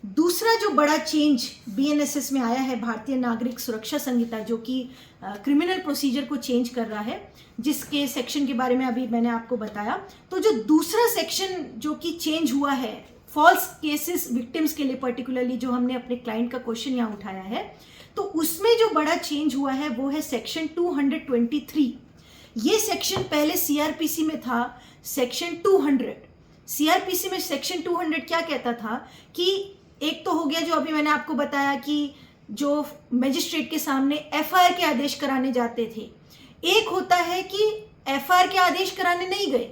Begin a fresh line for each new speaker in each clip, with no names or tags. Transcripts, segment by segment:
दूसरा जो बड़ा चेंज बीएनएसएस में आया है, भारतीय नागरिक सुरक्षा संहिता, जो कि क्रिमिनल प्रोसीजर को चेंज कर रहा है, जिसके सेक्शन के बारे में अभी मैंने आपको बताया। तो जो दूसरा सेक्शन जो कि चेंज हुआ है फॉल्स केसेस विक्टिम्स के लिए, पर्टिकुलरली जो हमने अपने क्लाइंट का क्वेश्चन यहाँ उठाया है, तो उसमें जो बड़ा चेंज हुआ है वो है सेक्शन 223। ये सेक्शन पहले सीआरपीसी में था सेक्शन 200। सीआरपीसी में सेक्शन 200 क्या कहता था कि एक तो हो गया जो अभी मैंने आपको बताया कि जो मजिस्ट्रेट के सामने एफआईआर के आदेश कराने जाते थे, एक होता है कि एफआईआर के आदेश कराने नहीं गए,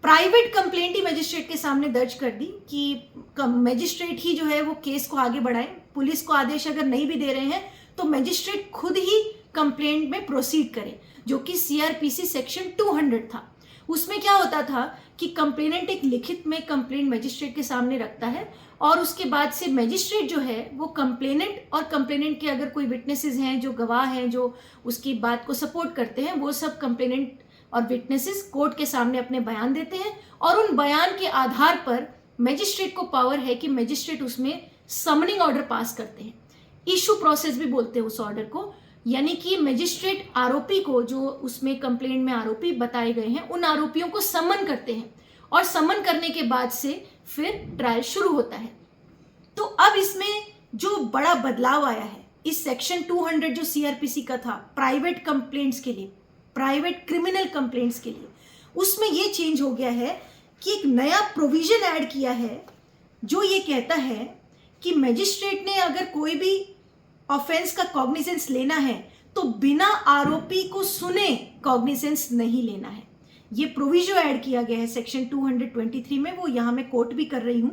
प्राइवेट कंप्लेंट ही मजिस्ट्रेट के सामने दर्ज कर दी कि मजिस्ट्रेट ही जो है वो केस को आगे बढ़ाए। पुलिस को आदेश अगर नहीं भी दे रहे हैं तो मजिस्ट्रेट खुद ही कंप्लेंट में प्रोसीड करे, जो कि सीआरपीसी सेक्शन 200 था। उसमें क्या होता था कि कंप्लेनेंट एक लिखित में कंप्लेंट मजिस्ट्रेट के सामने रखता है और उसके बाद से मजिस्ट्रेट जो है वो कंप्लेनेंट और कंप्लेनेंट के अगर कोई विटनेसेस हैं, जो गवाह हैं, जो उसकी बात को सपोर्ट करते हैं, वो सब कंप्लेनेंट और विटनेसेस कोर्ट के सामने अपने बयान देते हैं और उन बयान के आधार पर मजिस्ट्रेट को पावर है कि मजिस्ट्रेट उसमें समनिंग ऑर्डर पास करते हैं। इशू प्रोसेस भी बोलते हैं उस ऑर्डर को, यानी कि मजिस्ट्रेट आरोपी को, जो उसमें कंप्लेंट में आरोपी बताए गए हैं, उन आरोपियों को समन करते हैं और समन करने के बाद से फिर ट्रायल शुरू होता है। तो अब इसमें जो बड़ा बदलाव आया है इस सेक्शन 200 जो सीआरपीसी का था प्राइवेट कंप्लेंट्स के लिए, प्राइवेट क्रिमिनल कंप्लेंट्स के लिए, उसमें ये चेंज हो गया है कि एक नया प्रोविजन ऐड किया है जो ये कहता है कि मजिस्ट्रेट ने अगर कोई भी ऑफेंस का कॉग्निजेंस लेना है तो बिना आरोपी को सुने कॉग्निजेंस नहीं लेना है। ये प्रोविजन ऐड किया गया है सेक्शन 223 में, वो यहां मैं कोट भी कर रही हूं।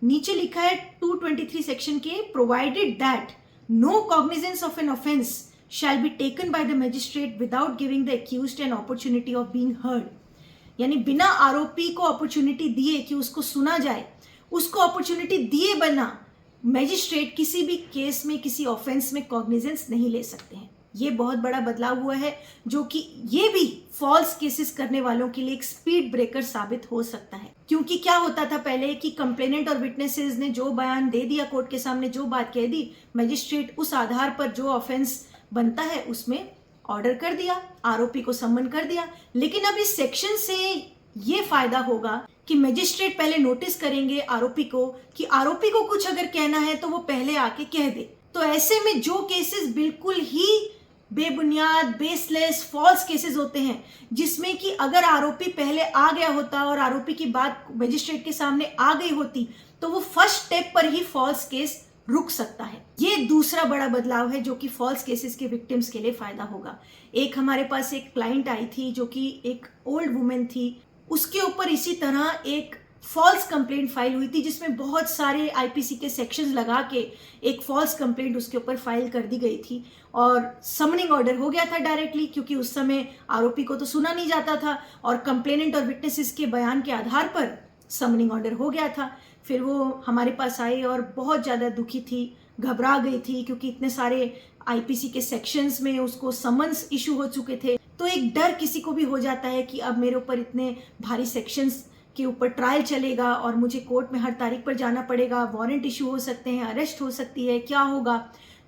नीचे लिखा है 223 सेक्शन के, provided that no cognizance of an offence shall be taken by the magistrate without giving the accused an opportunity of being heard। यानी बिना आरोपी को अपॉर्चुनिटी दिए कि उसको सुना जाए, उसको अपॉर्चुनिटी दिए बिना मैजिस्ट्रेट किसी भी केस में, किसी ऑफेंस में कॉग्निजेंस नहीं ले सकते हैं। ये बहुत बड़ा बदलाव हुआ है, जो कि ये भी फॉल्स केसेस करने वालों के लिए एक स्पीड ब्रेकर साबित हो सकता है। क्योंकि क्या होता था पहले कि कंप्लेनेंट और विटनेसेस ने जो बयान दे दिया कोर्ट के सामने, जो बात कह दी, मैजिस्ट्रेट उस आधार पर जो ऑफेंस बनता है उसमें ऑर्डर कर दिया, आरोपी को सम्मन कर दिया। लेकिन अब इस सेक्शन से ये फायदा होगा कि मजिस्ट्रेट पहले नोटिस करेंगे आरोपी को कि आरोपी को कुछ अगर कहना है तो वो पहले आके कह दे। तो ऐसे में जो केसेस बिल्कुल ही बेबुनियाद, बेसलेस, फॉल्स केसेस होते हैं, जिसमें कि अगर आरोपी पहले आ गया होता और आरोपी की बात मजिस्ट्रेट के सामने आ गई होती तो वो फर्स्ट स्टेप पर ही फॉल्स केस रुक सकता है। ये दूसरा बड़ा बदलाव है जो कि फॉल्स केसेस के विक्टिम्स के लिए फायदा होगा। एक हमारे पास एक क्लाइंट आई थी जो कि एक ओल्ड वुमेन थी, उसके ऊपर इसी तरह एक फॉल्स कंप्लेंट फाइल हुई थी जिसमें बहुत सारे आईपीसी के सेक्शंस लगा के एक फॉल्स कंप्लेंट उसके ऊपर फाइल कर दी गई थी और समनिंग ऑर्डर हो गया था डायरेक्टली, क्योंकि उस समय आरोपी को तो सुना नहीं जाता था और कंप्लेनेंट और विटनेसेस के बयान के आधार पर समनिंग ऑर्डर हो गया था। फिर वो हमारे पास आई और बहुत ज़्यादा दुखी थी, घबरा गई थी, क्योंकि इतने सारे आईपीसी के सेक्शंस में उसको समन्स इशू हो चुके थे। तो एक डर किसी को भी हो जाता है कि अब मेरे ऊपर इतने भारी सेक्शंस के ऊपर ट्रायल चलेगा और मुझे कोर्ट में हर तारीख पर जाना पड़ेगा, वारंट इशू हो सकते हैं, अरेस्ट हो सकती है, क्या होगा।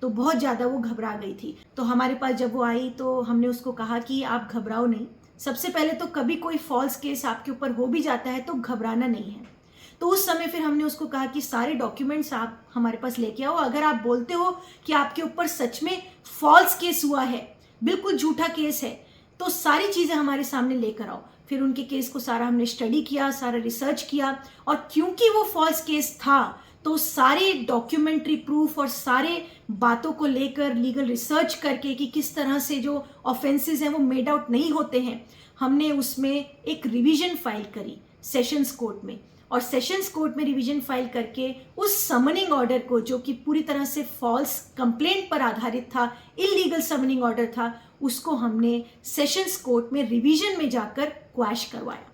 तो बहुत ज़्यादा वो घबरा गई थी। तो हमारे पास जब वो आई तो हमने उसको कहा कि आप घबराओ नहीं। सबसे पहले तो कभी कोई फॉल्स केस आपके ऊपर हो भी जाता है तो घबराना नहीं है। तो उस समय फिर हमने उसको कहा कि सारे डॉक्यूमेंट्स आप हमारे पास लेके आओ। अगर आप बोलते हो कि आपके ऊपर सच में फॉल्स केस हुआ है, बिल्कुल झूठा केस है, तो सारी चीज़ें हमारे सामने लेकर आओ। फिर उनके केस को सारा हमने स्टडी किया, सारा रिसर्च किया, और क्योंकि वो फॉल्स केस था तो सारे डॉक्यूमेंट्री प्रूफ और सारे बातों को लेकर लीगल रिसर्च करके कि किस तरह से जो ऑफेंसेस हैं वो मेड आउट नहीं होते हैं, हमने उसमें एक रिवीजन फाइल करी सेशंस कोर्ट में। और सेशंस कोर्ट में रिवीजन फाइल करके उस समनिंग ऑर्डर को, जो कि पूरी तरह से फॉल्स कंप्लेंट पर आधारित था, इलीगल समनिंग ऑर्डर था, उसको हमने सेशंस कोर्ट में रिवीजन में जाकर क्वैश करवाया।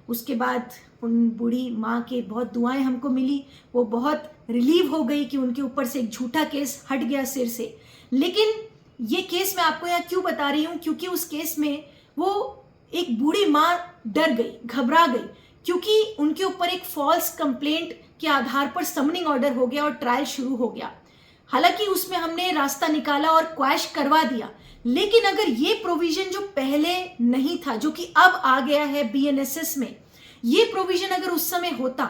उसके बाद उन बूढ़ी माँ के बहुत दुआएं हमको मिली, वो बहुत रिलीव हो गई कि उनके ऊपर से एक झूठा केस हट गया सिर से। लेकिन ये केस मैं आपको यहाँ क्यों बता रही हूँ, क्योंकि उस केस में वो एक बूढ़ी माँ डर गई, घबरा गई, क्योंकि उनके ऊपर एक फॉल्स कंप्लेंट के आधार पर समनिंग ऑर्डर हो गया और ट्रायल शुरू हो गया। हालांकि उसमें हमने रास्ता निकाला और क्वैश करवा दिया, लेकिन अगर ये प्रोविजन जो पहले नहीं था, जो कि अब आ गया है बीएनएसएस में, ये प्रोविजन अगर उस समय होता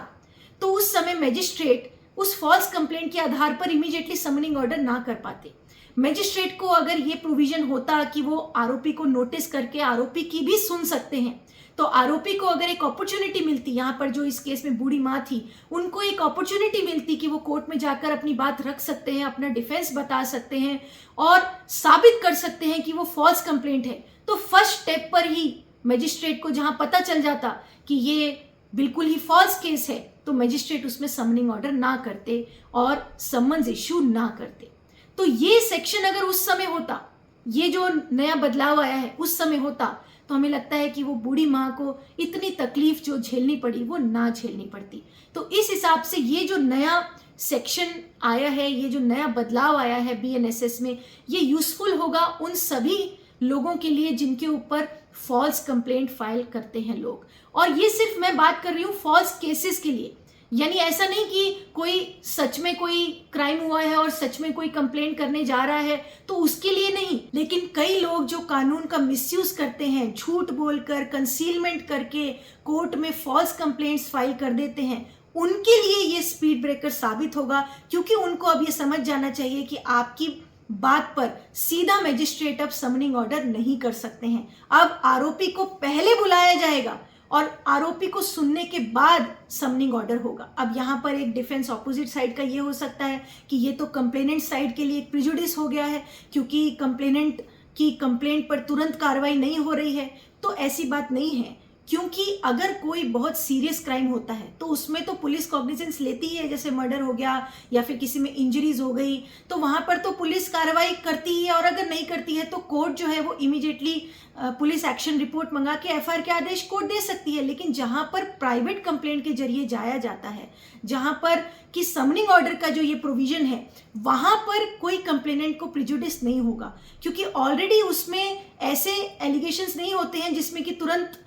तो उस समय मजिस्ट्रेट उस फॉल्स कंप्लेंट के आधार पर इमीडिएटली समनिंग ऑर्डर ना कर पाते। मजिस्ट्रेट को अगर ये प्रोविजन होता कि वो आरोपी को नोटिस करके आरोपी की भी सुन सकते हैं, तो आरोपी को अगर एक अपॉर्चुनिटी मिलती, यहाँ पर जो इस केस में बूढ़ी माँ थी, उनको एक अपॉर्चुनिटी मिलती कि वो कोर्ट में जाकर अपनी बात रख सकते हैं, अपना डिफेंस बता सकते हैं और साबित कर सकते हैं कि वो फॉल्स कंप्लेंट है, तो फर्स्ट स्टेप पर ही मजिस्ट्रेट को जहां पता चल जाता कि ये बिल्कुल ही फॉल्स केस है, तो मजिस्ट्रेट उसमें समनिंग ऑर्डर ना करते और समन्स इश्यू ना करते। तो ये सेक्शन अगर उस समय होता, ये जो नया बदलाव आया है उस समय होता, तो हमें लगता है कि वो बूढ़ी माँ को इतनी तकलीफ जो झेलनी पड़ी वो ना झेलनी पड़ती। तो इस हिसाब से ये जो नया सेक्शन आया है, ये जो नया बदलाव आया है बीएनएसएस में, ये यूजफुल होगा उन सभी लोगों के लिए जिनके ऊपर फॉल्स कंप्लेंट फाइल करते हैं लोग। और ये सिर्फ मैं बात कर रही हूँ फॉल्स केसेस के लिए, यानी ऐसा नहीं कि कोई सच में कोई क्राइम हुआ है और सच में कोई कंप्लेंट करने जा रहा है तो उसके लिए नहीं, लेकिन कई लोग जो कानून का मिसयूज करते हैं, झूठ बोलकर, कंसीलमेंट करके कोर्ट में फॉल्स कंप्लेंट्स फाइल कर देते हैं, उनके लिए ये स्पीड ब्रेकर साबित होगा। क्योंकि उनको अब ये समझ जाना चाहिए कि आपकी बात पर सीधा मजिस्ट्रेट अब समनिंग ऑर्डर नहीं कर सकते हैं। अब आरोपी को पहले बुलाया जाएगा और आरोपी को सुनने के बाद समनिंग ऑर्डर होगा। अब यहाँ पर एक डिफेंस ऑपोजिट साइड का ये हो सकता है कि ये तो कंप्लेनेंट साइड के लिए एक प्रिजुडिस हो गया है, क्योंकि कंप्लेनेंट की कंप्लेंट पर तुरंत कार्रवाई नहीं हो रही है। तो ऐसी बात नहीं है, क्योंकि अगर कोई बहुत सीरियस क्राइम होता है तो उसमें तो पुलिस कॉग्निजेंस लेती है, जैसे मर्डर हो गया या फिर किसी में इंजरीज हो गई, तो वहां पर तो पुलिस कार्रवाई करती है। और अगर नहीं करती है तो कोर्ट जो है वो इमीडिएटली पुलिस एक्शन रिपोर्ट मंगा के एफआईआर के आदेश कोर्ट दे सकती है। लेकिन जहां पर प्राइवेट कंप्लेंट के जरिए जाया जाता है, जहां पर कि समनिंग ऑर्डर का जो ये प्रोविजन है, वहां पर कोई कंप्लेनेंट को प्रिजुडिस नहीं होगा, क्योंकि ऑलरेडी उसमें ऐसे एलिगेशंस नहीं होते हैं जिसमें कि तुरंत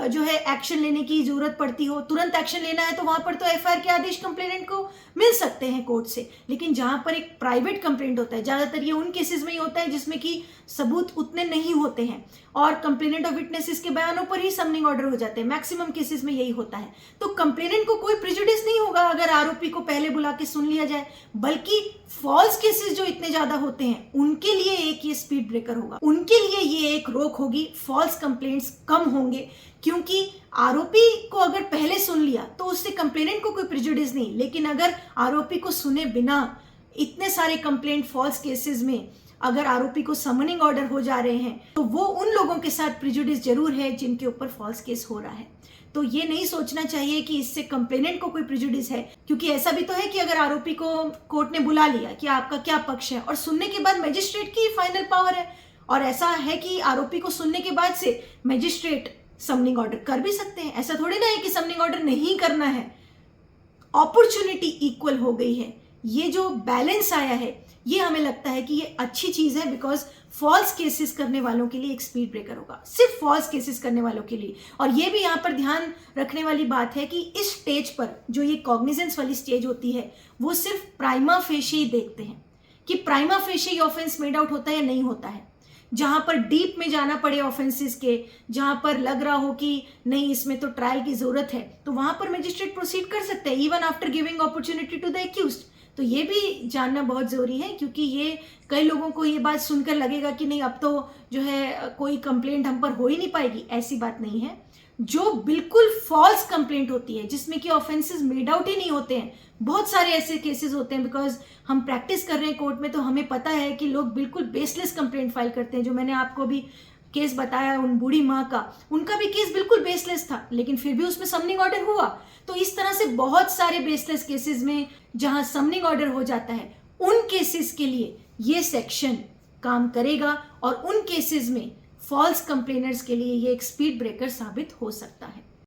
जो है एक्शन लेने की जरूरत पड़ती हो। तुरंत एक्शन लेना है तो वहां पर तो एफआईआर के आदेश कंप्लेनेंट को मिल सकते हैं कोर्ट से। लेकिन जहां पर एक प्राइवेट कंप्लेंट होता है, ज्यादातर ये उन केसेस में ही होता है जिसमें कि सबूत उतने नहीं होते हैं और कंप्लेनेंट और विटनेसेस के बयानों पर ही समनिंग ऑर्डर हो जाते हैं। मैक्सिमम केसेस में यही होता है। तो कंप्लेनेंट को कोई प्रिजुडिस नहीं होगा अगर आरोपी को पहले बुला के सुन लिया जाए, बल्कि फॉल्स केसेस जो इतने ज्यादा होते हैं उनके लिए एक ये स्पीड ब्रेकर होगा, उनके लिए ये एक रोक होगी। फॉल्स कंप्लेंट्स कम होंगे, क्योंकि आरोपी को अगर पहले सुन लिया तो उससे कंप्लेनेंट को कोई प्रिजुडिस नहीं। लेकिन अगर आरोपी को सुने बिना इतने सारे कंप्लेंट फॉल्स केसेस में अगर आरोपी को समनिंग ऑर्डर हो जा रहे हैं, तो वो उन लोगों के साथ प्रिजुडिस जरूर है जिनके ऊपर फॉल्स केस हो रहा है। तो ये नहीं सोचना चाहिए कि इससे कंप्लेनेंट को कोई प्रिजुडिस है, क्योंकि ऐसा भी तो है कि अगर आरोपी को कोर्ट ने बुला लिया कि आपका क्या पक्ष है, और सुनने के बाद मजिस्ट्रेट की फाइनल पावर है, और ऐसा है कि आरोपी को सुनने के बाद से मजिस्ट्रेट समनिंग ऑर्डर कर भी सकते हैं। ऐसा थोड़ी ना है कि समनिंग ऑर्डर नहीं करना है। अपॉर्चुनिटी इक्वल हो गई है। ये जो बैलेंस आया है, ये हमें लगता है कि ये अच्छी चीज है, बिकॉज फॉल्स केसेस करने वालों के लिए एक स्पीड ब्रेकर होगा, सिर्फ फॉल्स केसेस करने वालों के लिए। और ये भी यहाँ पर ध्यान रखने वाली बात है कि इस स्टेज पर जो ये कॉग्निजेंस वाली स्टेज होती है, वो सिर्फ प्राइमा फेशी ही देखते हैं कि प्राइमा फेशी ये ऑफेंस मेड आउट होता है या नहीं होता है। जहां पर डीप में जाना पड़े ऑफेंसेस के, जहां पर लग रहा हो कि नहीं इसमें तो ट्रायल की जरूरत है, तो वहां पर मजिस्ट्रेट प्रोसीड कर सकते हैं, even after giving opportunity to the accused. तो ये भी जानना बहुत जरूरी है, क्योंकि ये कई लोगों को ये बात सुनकर लगेगा कि नहीं अब तो जो है कोई कंप्लेंट हम पर हो ही नहीं पाएगी। ऐसी बात नहीं है। जो बिल्कुल फॉल्स कंप्लेंट होती है, जिसमें कि ऑफेंसेस मेड आउट ही नहीं होते हैं, बहुत सारे ऐसे केसेस होते हैं, बिकॉज हम प्रैक्टिस कर रहे हैं कोर्ट में, तो हमें पता है कि लोग बिल्कुल बेसलेस कंप्लेंट फाइल करते हैं। जो मैंने आपको भी केस बताया उन बूढ़ी माँ का, उनका भी केस बिल्कुल बेसलेस था, लेकिन फिर भी उसमें समनिंग ऑर्डर हुआ। तो इस तरह से बहुत सारे बेसलेस केसेस में जहां समनिंग ऑर्डर हो जाता है, उन केसेस के लिए ये सेक्शन काम करेगा, और उन केसेस में फॉल्स कंप्लेनर्स के लिए ये एक स्पीड ब्रेकर साबित हो सकता है।